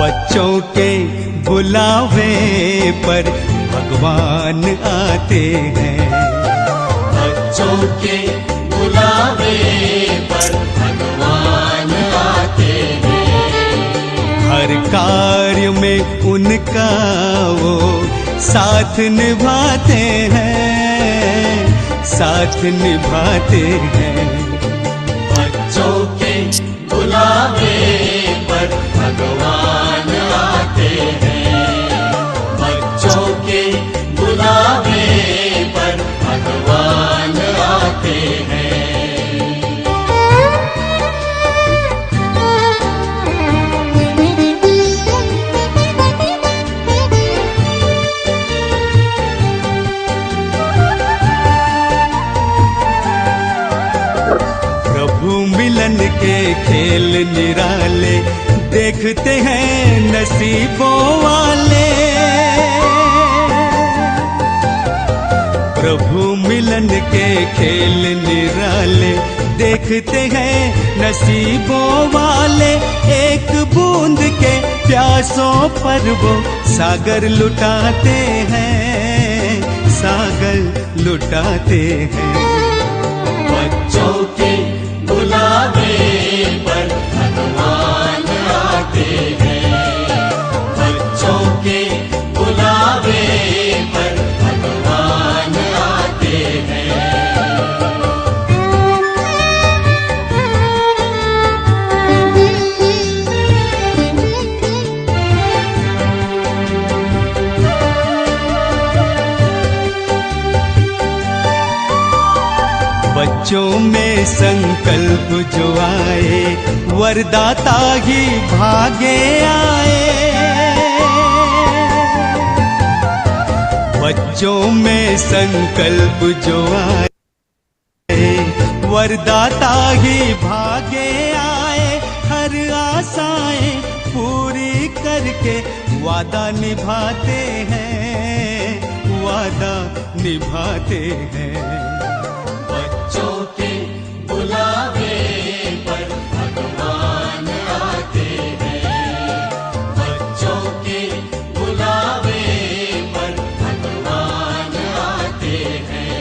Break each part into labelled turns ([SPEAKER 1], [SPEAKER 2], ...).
[SPEAKER 1] बच्चों के बुलावे पर भगवान आते हैं।
[SPEAKER 2] बच्चों के बुलावे पर भगवान आते हैं।
[SPEAKER 1] हर कार्य में उनका वो साथ निभाते हैं, साथ निभाते हैं।
[SPEAKER 2] बच्चों के बुलावे पर भगवान आते हैं। बच्चों के बुलावे पर भगवान आते हैं।
[SPEAKER 1] प्रभु मिलन के खेल निराले देखते हैं नसीबों वाले। प्रभु मिलन के खेल निराले देखते हैं नसीबों वाले। एक बूंद के प्यासों पर वो सागर लुटाते हैं, सागर लुटाते हैं।
[SPEAKER 2] बच्चों के बुलावे पर भगवान आते हैं। बच्चों के बुलावे पर भगवान आते हैं।
[SPEAKER 1] बच्चों में संकल्प जो आए वरदाता ही भागे आए। बच्चों में संकल्प जो आए वरदाता ही भागे आए। हर आशाएं पूरी करके वादा निभाते हैं, वादा निभाते हैं।
[SPEAKER 2] बच्चों के बुलावे पर भगवान आते हैं। बच्चों के बुलावे पर भगवान आते हैं।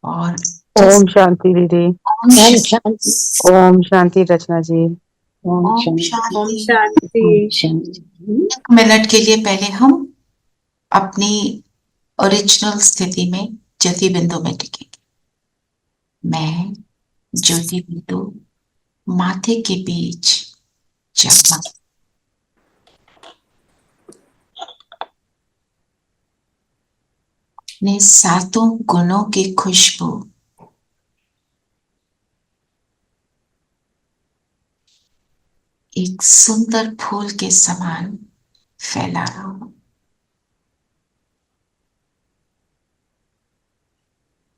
[SPEAKER 3] और
[SPEAKER 4] ओम शांति दीदी।
[SPEAKER 3] ओम शांति।
[SPEAKER 4] ओम शांति रचना जी।
[SPEAKER 3] ओम
[SPEAKER 5] ओम
[SPEAKER 3] शांति।
[SPEAKER 5] शांति।
[SPEAKER 3] ओम शांति।
[SPEAKER 5] 1 मिनट के लिए पहले हम अपनी ओरिजिनल स्थिति में ज्योति बिंदु में टिकेंगे। मैं ज्योति बिंदु माथे के बीच जगमग अपने 7 गुणों की खुशबू एक सुंदर फूल के समान फैला रहा हूं।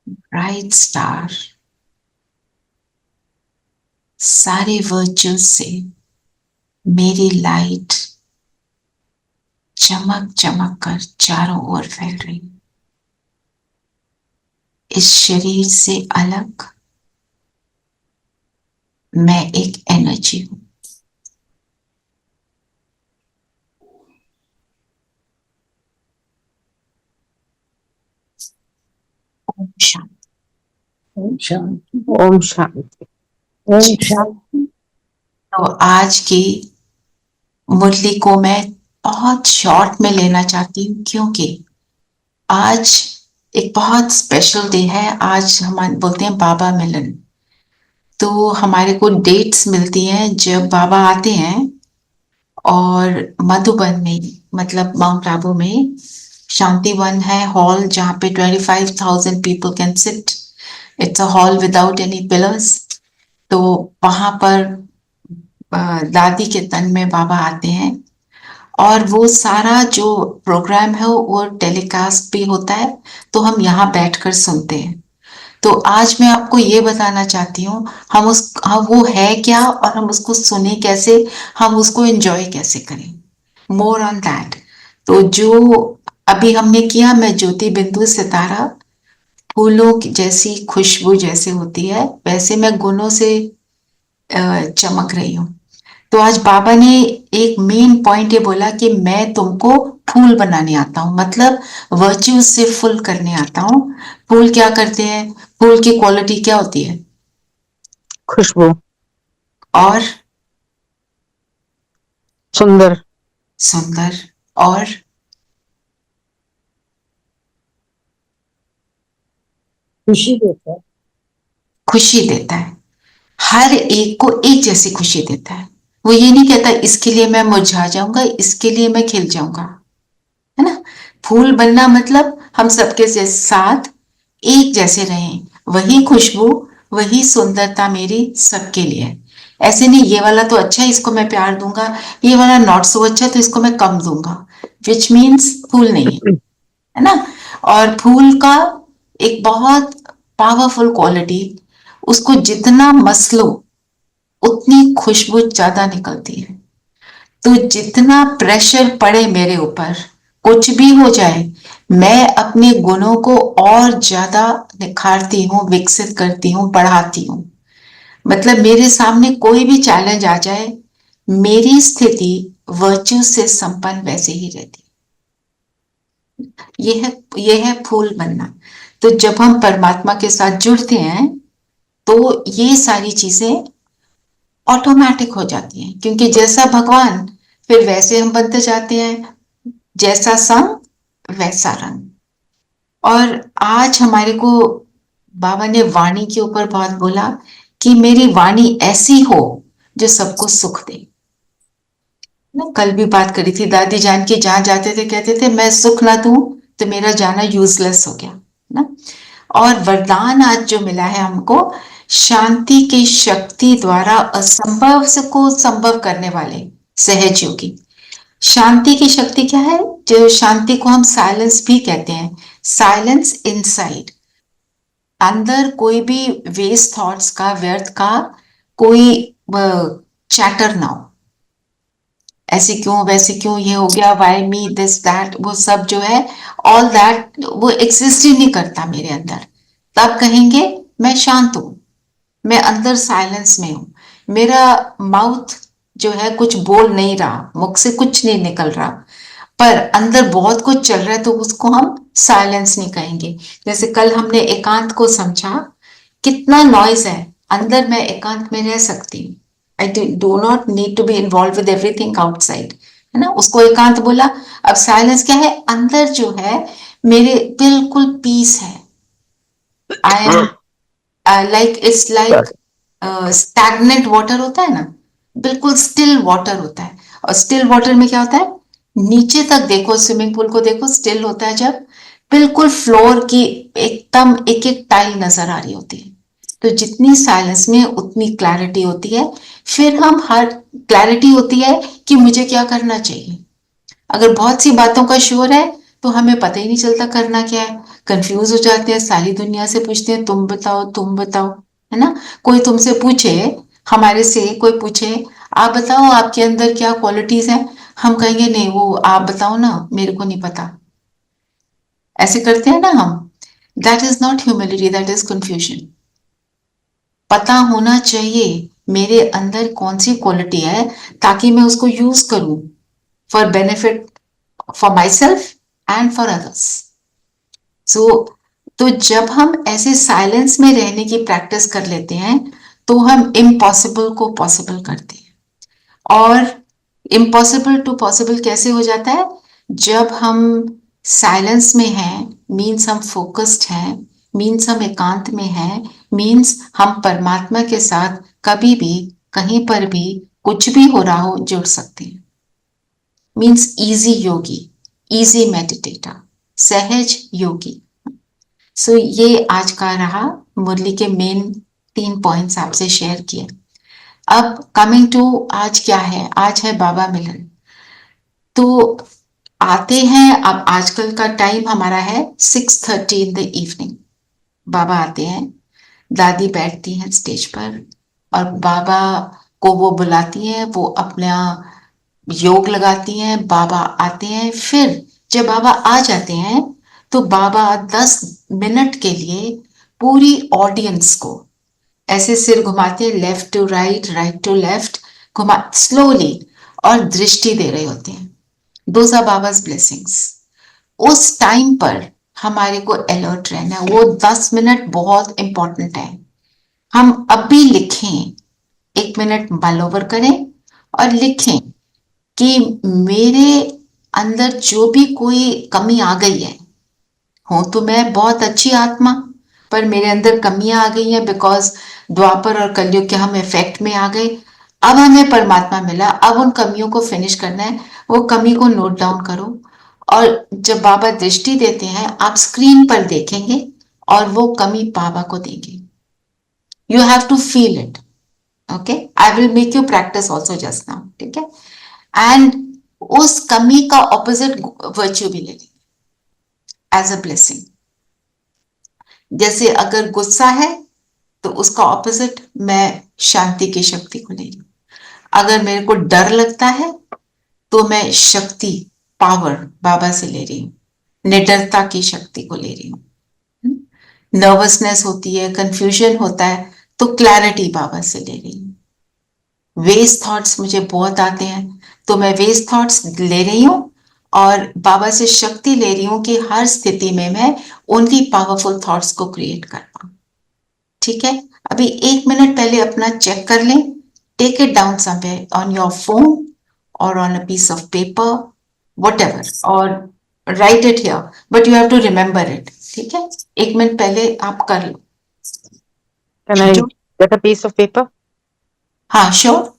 [SPEAKER 5] ब्राइट स्टार सारे वर्च्यू से मेरी लाइट चमक चमक कर चारों ओर फैल रही। इस शरीर से अलग मैं एक एनर्जी हूं। ओम शांति।
[SPEAKER 3] ओम शांति।
[SPEAKER 4] ओम शांति।
[SPEAKER 3] ओम शांति।
[SPEAKER 5] तो आज की मुरली को मैं बहुत शॉर्ट में लेना चाहती हूँ, क्योंकि आज एक बहुत स्पेशल डे है। आज हम बोलते हैं बाबा मिलन। तो हमारे को डेट्स मिलती हैं जब बाबा आते हैं, और मधुबन में मतलब माउंट आबू में शांति वन है हॉल, जहाँ पे 25,000 people can sit. It's a hall without any pillars. तो वहां पर दादी के तन में बाबा आते हैं, और वो सारा जो प्रोग्राम है वो टेलीकास्ट भी होता है, तो हम यहाँ बैठकर सुनते हैं। तो आज मैं आपको ये बताना चाहती हूँ हम वो है क्या और हम उसको सुने कैसे, हम उसको एंजॉय कैसे करें, मोर ऑन दैट। तो जो अभी हमने किया, मैं ज्योति बिंदु सितारा, फूलों की जैसी खुशबू जैसे होती है वैसे मैं गुणों से चमक रही हूँ। तो आज बाबा ने एक मेन पॉइंट ये बोला कि मैं तुमको फूल बनाने आता हूँ, मतलब वर्च्यू से फुल करने आता हूँ। फूल क्या करते हैं, फूल की क्वालिटी क्या होती है?
[SPEAKER 4] खुशबू,
[SPEAKER 5] और
[SPEAKER 4] सुंदर,
[SPEAKER 5] सुंदर, और
[SPEAKER 3] खुशी देता है।
[SPEAKER 5] खुशी देता है। हर एक को एक जैसी खुशी देता है। वो ये नहीं कहता इसके लिए मैं मुरझा जाऊंगा, इसके लिए मैं खिल जाऊंगा, है ना। फूल बनना मतलब हम सबके साथ एक जैसे रहें, वही खुशबू, वही सुंदरता मेरी सबके लिए। ऐसे नहीं ये वाला तो अच्छा है इसको मैं प्यार दूंगा, ये वाला नॉट सो अच्छा तो इसको मैं कम दूंगा, विच मीन्स फूल नहीं है ना। और फूल का एक बहुत पावरफुल क्वालिटी, उसको जितना मस लो उतनी खुशबू ज्यादा निकलती है। तो जितना प्रेशर पड़े मेरे ऊपर, कुछ भी हो जाए, मैं अपने गुणों को और ज्यादा निखारती हूँ, विकसित करती हूँ, बढ़ाती हूँ। मतलब मेरे सामने कोई भी चैलेंज आ जाए, मेरी स्थिति वर्च्यू से संपन्न वैसे ही रहती है। ये है फूल बनना। तो जब हम परमात्मा के साथ जुड़ते हैं तो ये सारी चीजें ऑटोमेटिक हो जाती हैं, क्योंकि जैसा भगवान फिर वैसे हम बनते जाते हैं, जैसा संग वैसा रंग। और आज हमारे को बाबा ने वाणी के ऊपर बहुत बोला कि मेरी वाणी ऐसी हो जो सबको सुख दे ना। कल भी बात करी थी, दादी जान की जहां जाते थे कहते थे मैं सुख ना दूं तो मेरा जाना यूजलेस हो गया ना। और वरदान आज जो मिला है हमको, शांति की शक्ति द्वारा असंभव को संभव करने वाले सहज योगी। शांति की शक्ति क्या है? जो शांति को हम साइलेंस भी कहते हैं, साइलेंस इनसाइड। अंदर कोई भी वेस्ट थॉट्स का, व्यर्थ का कोई चैटर ना हो, ऐसे क्यों वैसे क्यों, ये हो गया, वाई मी दिस दैट, वो सब जो है ऑल दैट वो एग्जिस्ट ही नहीं करता मेरे अंदर। तब कहेंगे मैं शांत हूं, मैं अंदर साइलेंस में हूं, मेरा माउथ जो है कुछ बोल नहीं रहा, मुख से कुछ नहीं निकल रहा, पर अंदर बहुत कुछ चल रहा है, तो उसको हम साइलेंस नहीं कहेंगे। जैसे कल हमने एकांत को समझा, कितना नॉइज है, अंदर मैं एकांत में रह सकती हूँ। I do not need to be involve with everything outside, है ना, उसको एकांत बोला। अब साइलेंस क्या है? अंदर जो है मेरे बिल्कुल पीस है। I am like, it's like stagnant water होता है ना, बिल्कुल स्टिल वाटर होता है। और स्टिल वाटर में क्या होता है? नीचे तक देखो, स्विमिंग पूल को देखो, स्टिल होता है जब बिल्कुल फ्लोर की एकदम एक एक टाइल नजर आ रही होती है। तो जितनी साइलेंस में उतनी क्लैरिटी होती है। फिर हम हर क्लैरिटी होती है कि मुझे क्या करना चाहिए। अगर बहुत सी बातों का शोर है तो हमें पता ही नहीं चलता करना क्या है, कंफ्यूज हो जाते हैं, सारी दुनिया से पूछते हैं तुम बताओ तुम बताओ, है ना। कोई तुमसे पूछे, हमारे से कोई पूछे आप बताओ आपके अंदर क्या क्वालिटीज हैं, हम कहेंगे नहीं वो आप बताओ ना, मेरे को नहीं पता। ऐसे करते हैं ना हम। That is not humility, that is confusion. पता होना चाहिए मेरे अंदर कौन सी क्वालिटी है, ताकि मैं उसको यूज करूं for benefit, for myself and for others. So तो जब हम ऐसे साइलेंस में रहने की प्रैक्टिस कर लेते हैं तो हम इम्पॉसिबल को पॉसिबल करते हैं। और इम्पॉसिबल टू पॉसिबल कैसे हो जाता है? जब हम साइलेंस में हैं, मीन्स हम फोकस्ड हैं, मीन्स हम एकांत में हैं, मीन्स हम परमात्मा के साथ कभी भी कहीं पर भी कुछ भी हो रहा हो जुड़ सकते हैं। मीन्स इजी योगी, इजी मेडिटेटर, सहज योगी। सो ये आज का रहा, मुरली के मेन 3 पॉइंट्स आपसे शेयर किए। अब कमिंग टू आज क्या है? आज है बाबा मिलन। तो आते हैं, अब आजकल का टाइम हमारा है 6:30 इन द इवनिंग। बाबा आते हैं दादी बैठती हैं स्टेज पर और बाबा को वो बुलाती हैं, वो अपना योग लगाती हैं, बाबा आते हैं। फिर जब बाबा आ जाते हैं तो बाबा 10 मिनट के लिए पूरी ऑडियंस को ऐसे सिर घुमाते हैं, left to right, right to left, घुमा स्लोली, और दृष्टि दे रहे होते हैं। Those are Baba's blessings. उस टाइम पर हमारे को अलर्ट रहना है। वो 10 मिनट बहुत इंपॉर्टेंट है। हम अभी लिखें, 1 मिनट मल ओवर करें और लिखें कि मेरे अंदर जो भी कोई कमी आ गई है, हूं तो मैं बहुत अच्छी आत्मा, पर मेरे अंदर कमियां आ गई हैं बिकॉज द्वापर और कलयुग के हम इफेक्ट में आ गए। अब हमें परमात्मा मिला, अब उन कमियों को फिनिश करना है। वो कमी को नोट डाउन करो और जब बाबा दृष्टि देते हैं आप स्क्रीन पर देखेंगे और वो कमी बाबा को देंगे। You have to feel it. Okay, I will make you practice also just now, ठीक है। एंड उस कमी का ऑपोजिट वर्च्यू भी ले लेंगे एज अ ब्लेसिंग। जैसे अगर गुस्सा है तो उसका ऑपोजिट मैं शांति की शक्ति को ले रही हूं। अगर मेरे को डर लगता है तो मैं शक्ति, पावर बाबा से ले रही हूँ, निडरता की शक्ति को ले रही हूँ। नर्वसनेस होती है, कंफ्यूजन होता है तो क्लैरिटी बाबा से ले रही हूँ। वेस्ट थॉट्स मुझे बहुत आते हैं तो मैं वेस्ट थॉट्स ले रही हूँ और बाबा से शक्ति ले रही हूँ कि हर स्थिति में मैं उनकी पावरफुल थॉट्स को क्रिएट कर पाऊँ। ठीक है, अभी 1 मिनट पहले अपना चेक कर लें। Take it down somewhere on your phone और on a piece of paper, whatever, और write it here, but you have to remember it. ठीक है, 1 मिनट पहले आप कर लो।
[SPEAKER 4] Can I get a piece of paper?
[SPEAKER 5] हाँ, sure.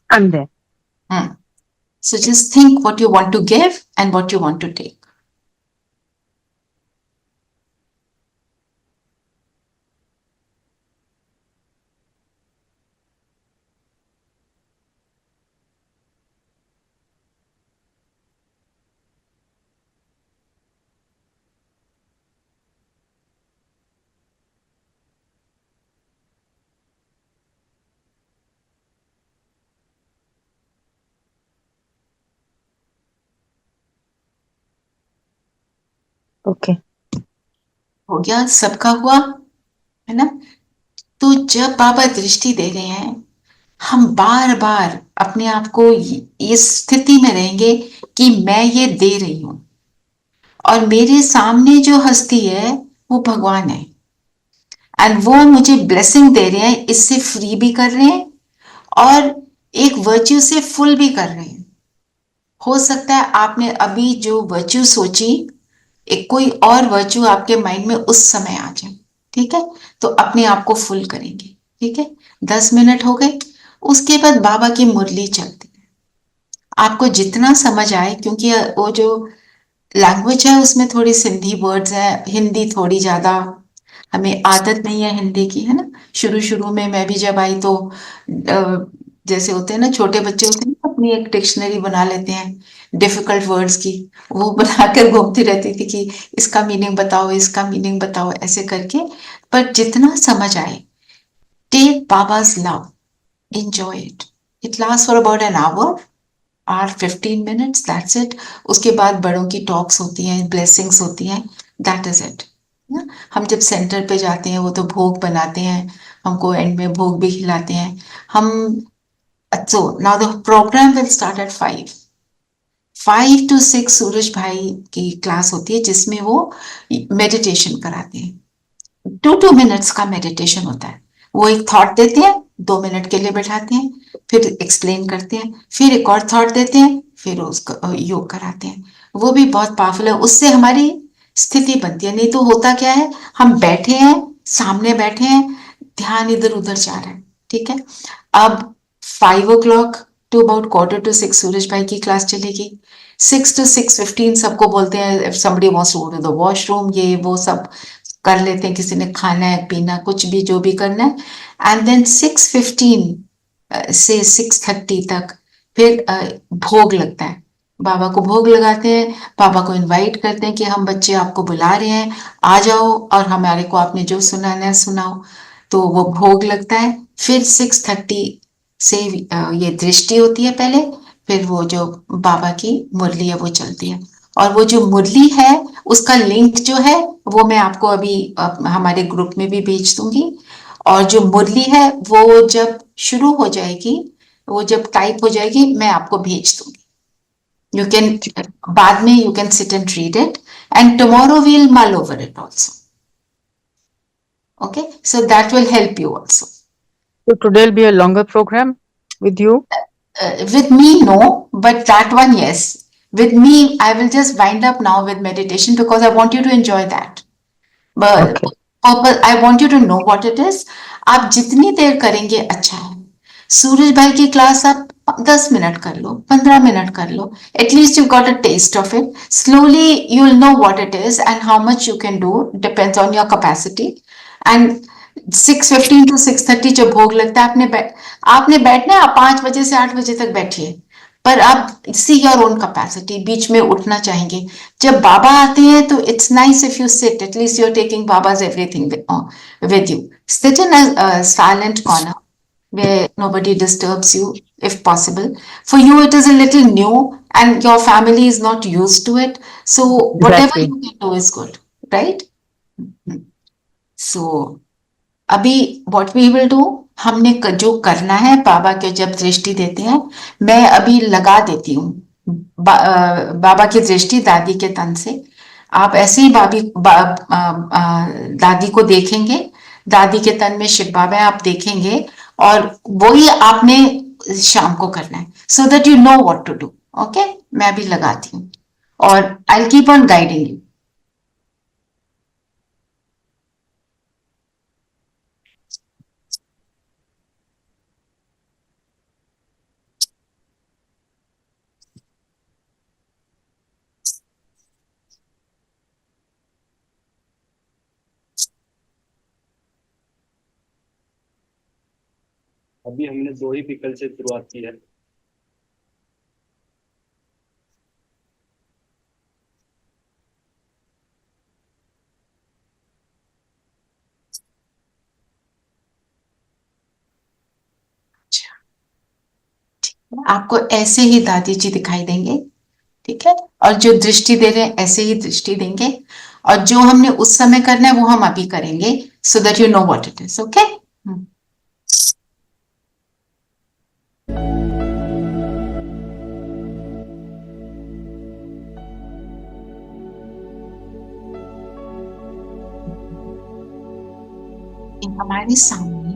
[SPEAKER 4] I'm there.
[SPEAKER 5] So just think what you want to give and what you want to take.
[SPEAKER 4] Okay.
[SPEAKER 5] हो गया, सबका हुआ है ना। तो जब बाबा दृष्टि दे रहे हैं, हम बार बार अपने आप को इस स्थिति में रहेंगे कि मैं ये दे रही हूं और मेरे सामने जो हस्ती है वो भगवान है एंड वो मुझे ब्लेसिंग दे रहे हैं, इससे फ्री भी कर रहे हैं और एक वर्च्यू से फुल भी कर रहे हैं। हो सकता है आपने अभी जो वर्च्यू सोची, एक कोई और वर्च्यू आपके माइंड में उस समय आ जाए। ठीक है, तो अपने आप को फुल करेंगे। ठीक है, 10 मिनट हो गए। उसके बाद बाबा की मुरली चलती है। आपको जितना समझ आए, क्योंकि वो जो लैंग्वेज है उसमें थोड़ी सिंधी वर्ड्स है, हिंदी थोड़ी ज्यादा हमें आदत नहीं है हिंदी की, है ना। शुरू शुरू में मैं भी जब आई तो जैसे होते हैं ना छोटे बच्चे होते हैं, अपनी एक डिक्शनरी बना लेते हैं डिफिकल्ट वर्ड्स की, वो बनाकर घूमती रहती थी कि इसका मीनिंग बताओ, इसका मीनिंग बताओ, ऐसे करके। पर जितना समझ आए, take Baba's love, enjoy it. It lasts for about an hour or 15 minutes, that's it. उसके बाद बड़ों की टॉक्स होती हैं, ब्लेसिंग्स होती हैं, that is it. हम जब सेंटर पे जाते हैं वो तो भोग बनाते हैं, हमको एंड में भोग भी खिलाते हैं हम। So now the program will start at 5. 5 to 6 सूरज भाई की क्लास होती है जिसमें वो मेडिटेशन कराते हैं। 2 मिनट्स का मेडिटेशन होता है। वो एक थॉट देते हैं, 2 मिनट के लिए बैठाते हैं, फिर एक्सप्लेन करते हैं, फिर एक और थॉट देते हैं, फिर उसको योग कराते हैं। वो भी बहुत पावरफुल है। उससे हमारी स्थिति बनती है। नहीं तो होता क्या है, हम बैठे हैं, सामने बैठे हैं, ध्यान इधर उधर जा रहा है, ठीक है। अब 5 o'clock टू अबाउट 5:45 सूरज भाई की क्लास चलेगी। 6 to 6:15 सबको बोलते हैं, if somebody wants to go to the washroom, ये वो सब कर लेते हैं, किसी ने खाना है पीना कुछ भी जो भी करना है। एंड देन 6:15 से 6:30 तक फिर भोग लगता है, बाबा को भोग लगाते हैं, बाबा को इनवाइट करते हैं कि हम बच्चे आपको बुला रहे हैं, आ जाओ और हमारे को आपने जो सुनाना है सुनाओ। तो वो भोग लगता है। फिर 6:30 से ये दृष्टि होती है पहले, फिर वो जो बाबा की मुरली है वो चलती है। और वो जो मुरली है उसका लिंक जो है वो मैं आपको अभी हमारे ग्रुप में भी भेज दूंगी। और जो मुरली है वो जब शुरू हो जाएगी, वो जब टाइप हो जाएगी मैं आपको भेज दूंगी। You can, बाद में you can sit and read it, and tomorrow we'll mull over it also. Okay, so that will help you also.
[SPEAKER 4] So today will be a longer program with you.
[SPEAKER 5] With me, no, but that one, yes. With me, I will just wind up now with meditation because I want you to enjoy that. But I want you to know what it is. आप जितनी देर करेंगे अच्छा है। सूरज भाई की class आप 10 minute कर लो, 15 minute कर लो, at least you got a taste of it. Slowly you will know what it is and how much you can do, depends on your capacity. And 6:15 to 6:30 जब भोग लगता है, आपने बैठना है, आप 5 बजे से 8 बजे तक बैठिए, पर आप सी योर ओन कैपेसिटी, बीच में उठना चाहेंगे। जब बाबा आते हैं तो it's nice if you sit, at least you are taking Baba's everything with you. Sit in a silent corner where nobody disturbs you, if possible. For you, it is a little new and your family is not used to it. So, whatever
[SPEAKER 4] Exactly.
[SPEAKER 5] you can do is good, right? So, अभी what we will do, हमने जो करना है, बाबा के जब दृष्टि देते हैं, मैं अभी लगा देती हूँ बाबा की दृष्टि दादी के तन से। आप ऐसे ही दादी को देखेंगे, दादी के तन में शिव बाबा है, आप देखेंगे, और वही आपने शाम को करना है, so that you know what to do. Okay, मैं अभी लगाती हूँ और I keep on guiding you.
[SPEAKER 6] अभी हमने 2 ही पिकल से शुरुआत की है।
[SPEAKER 5] आपको ऐसे ही दादी जी दिखाई देंगे, ठीक है, और जो दृष्टि दे रहे हैं ऐसे ही दृष्टि देंगे, और जो हमने उस समय करना है वो हम अभी करेंगे, सो that you know what it is. Okay, हमारे सामने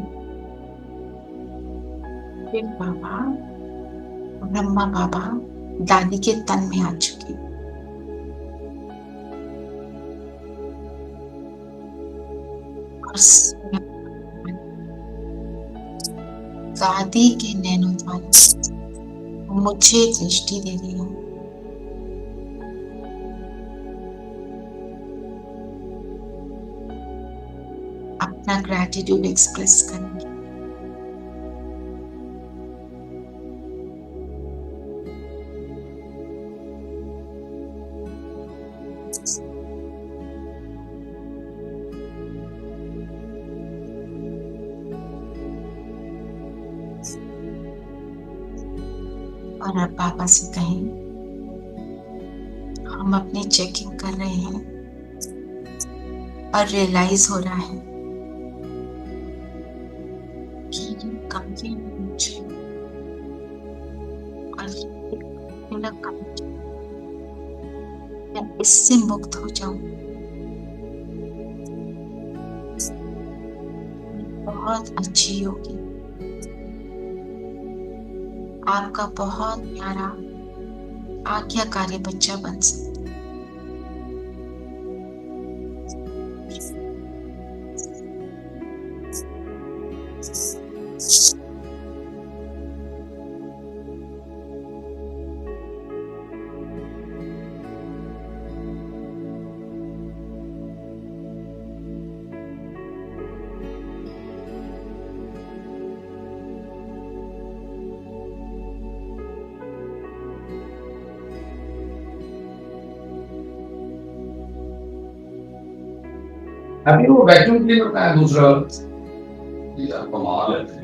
[SPEAKER 5] फिर बाबा, ब्रह्मा बाबा दादी के तन में आ चुके, और दादी के नैनों द्वारा मुझे दृष्टि दे रही है। अपना ग्रैटिट्यूड एक्सप्रेस करेंगे। और अब पापा से कहें, हम अपनी चेकिंग कर रहे हैं और रियलाइज हो रहा है कि ये कमजोरी मुझे और मैं इससे मुक्त हो जाऊं। बहुत अच्छी होगी, आपका बहुत प्यारा आज्ञाकारी बच्चा बन सकता है।
[SPEAKER 7] अभी वो वैक्यूम क्लीनर का है दूसरा यार कमाल है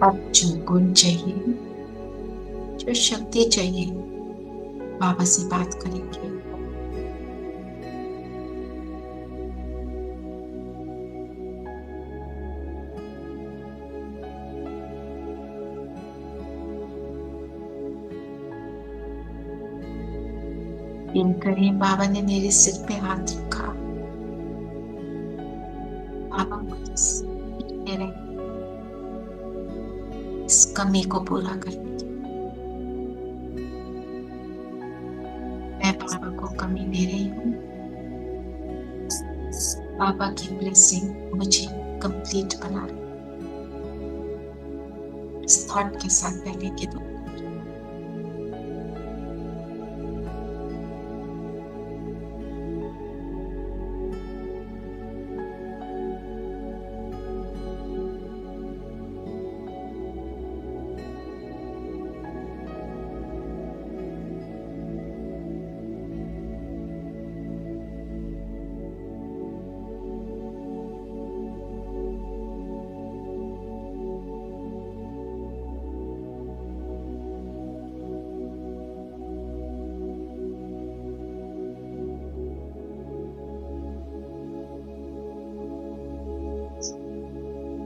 [SPEAKER 5] अब जो गुण चाहिए, जो शक्ति चाहिए, बाबा से बात करेंगे। फील करें, बाबा ने मेरे सिर पे हाथ रखा। बाबा मुझे दे रहे इस कमी को पूरा करने की। मैं बाबा को कमी दे रही हूँ। बाबा की ब्लेसिंग मुझे कंप्लीट बना रही। इस थॉट के साथ पहले के दो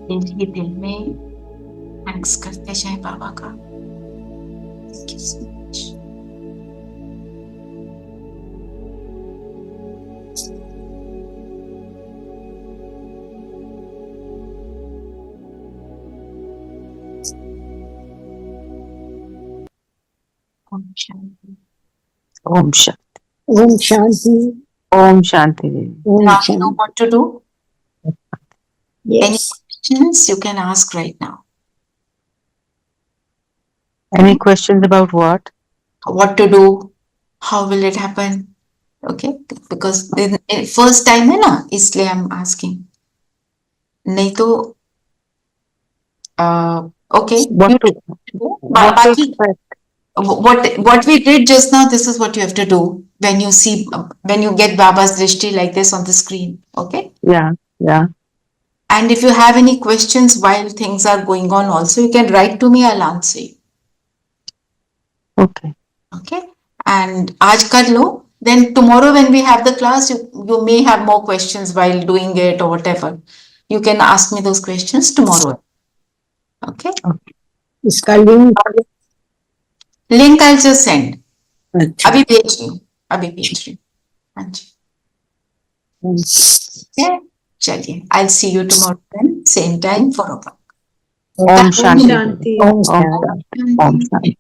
[SPEAKER 5] दिल ही दिल में थैंक्स करते जाए बाबा का। Thank you so much. Om Shanti.
[SPEAKER 4] Om Shanti.
[SPEAKER 3] Om Shanti.
[SPEAKER 4] Om Shanti.
[SPEAKER 3] Om
[SPEAKER 5] Now you know
[SPEAKER 3] Shanti.
[SPEAKER 5] what to do. Any
[SPEAKER 3] Yes.
[SPEAKER 5] questions you can ask right now.
[SPEAKER 4] Any questions about what?
[SPEAKER 5] What to do? How will it happen? Okay, because first time है ना, इसलिए I'm asking. नहीं तो okay.
[SPEAKER 4] What to
[SPEAKER 5] बाकी
[SPEAKER 4] expect?
[SPEAKER 5] what we did just now, this is what you have to do when you see when you get Baba's drishti like this on the screen. Okay.
[SPEAKER 4] Yeah, yeah.
[SPEAKER 5] And if you have any questions while things are going on, also you can write to me. I'll answer you.
[SPEAKER 4] Okay.
[SPEAKER 5] Okay. And आज कर लो. Then tomorrow when we have the class, you may have more questions while doing it or whatever. You can ask me those questions tomorrow. Okay.
[SPEAKER 3] इसका link
[SPEAKER 5] Link I'll just send.
[SPEAKER 3] अच्छा
[SPEAKER 5] अभी भेज रही हूँ. अभी भेज रही हूँ. हाँ जी. Okay. चलिए. I'll see you tomorrow then. Same time 4 o'clock.
[SPEAKER 4] Om Shanti.
[SPEAKER 3] Shanti.
[SPEAKER 4] Om Shanti. Om Shanti.